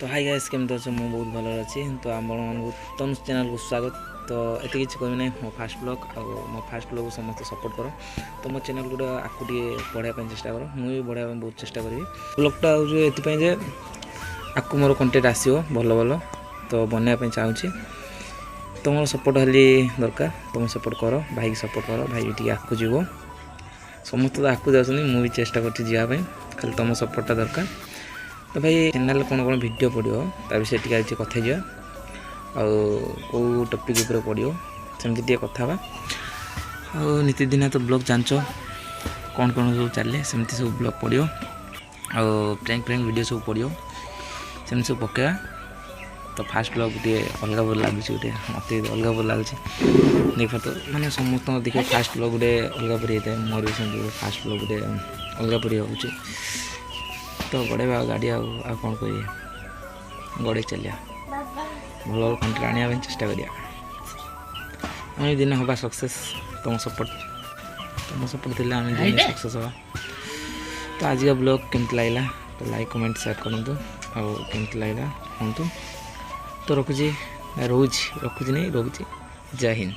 तो high guys केमती अच्छे मुझे बहुत भल अच्छी तो आम तनुष चैनल को स्वागत। तो ये किसी कहबी ना मो फास्ट ब्लॉग मो फास्ट ब्लॉग को समस्त सपोर्ट कर। तो मो चैनल गुड़ा आपको बढ़ाई चेष्टा कर मुझे बढ़ाई बहुत चेष्टा करी। ब्लॉगटा ये आपको मोर कंटेंट आसो भल भल तो बनवाई चाहूँगी। तुम सपोर्ट हेली दरकार तुम सपोर्ट कर भाई सपोर्ट कर भाई टी आगे जीव समस्त तो आगे जाऊँ मुझे चेष्टा कर खाली तुम सपोर्टा दरकार। तो भाई चैनल कौन कौन वीडियो पड़ो ता विषय टी कथा जा कौ टॉपिक ऊपर पड़ो सेमती टे कथा नीतिदिना तो ब्लॉग जानच कौन कौन सब चले सेमती सब ब्लॉग पड़ो प्रैंक वीडियो सब पड़ो सेमती सब पकेवा। तो फास्ट ब्लॉग गोटे अलग भल लगुच गोटे मत अलग भल लगुच देख तो मैंने समस्त देखिए फास्ट ब्लॉग गोटे अलग परी होता है मोर भी सेमती फास्ट ब्लॉग गोटे अलग परी हो तो गड़ेबा गाड़ी आ कौन कर गड़े चलिया भल भल कंटेंट आने चेष्टा करिया दिन हवा सक्सेस तुम सपोर्ट थे आम दिन सक्सेस हवा। तो आज का ब्लॉग केमती लगला तो लाइक कमेंट शेयर करूँ केमती लगला कहतु। तो रखुची नहीं रोची जय हिंद।